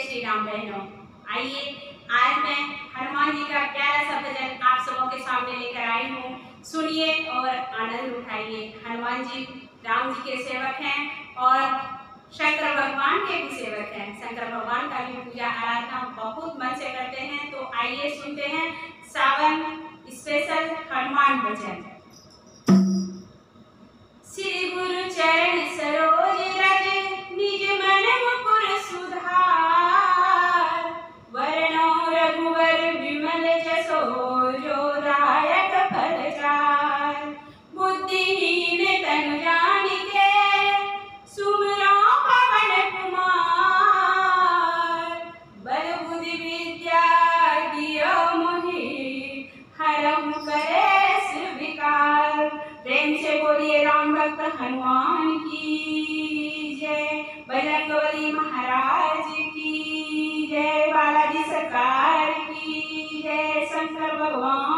श्री राम बहनों। आइए आज मैं हनुमान जी का प्यारा सा भजन आप सबों के सामने लेकर आई हूँ। सुनिए और आनंद उठाइए। हनुमान जी राम जी के सेवक हैं और शंकर भगवान के भी सेवक हैं। शंकर भगवान का भी पूजा आराधना बहुत मन से करते हैं। तो आइए सुनते हैं सावन स्पेशल हनुमान भजन। श्री गुरु चरण सरोज रज निज मन मुकुर सुधार, वरणो रघुवर विमल जसो जो दायक फल चार। बुद्धिहीन तनु जानिके सुमिरो पवन कुमार, बल बुद्धि विद्या दियो मोहि हरहु कलेश विकार। प्रेम से बोलिए राम भक्त हनुमान की जय, बजरंगबली महाराज की जय, बालाजी सरकार की जय, शंकर भगवान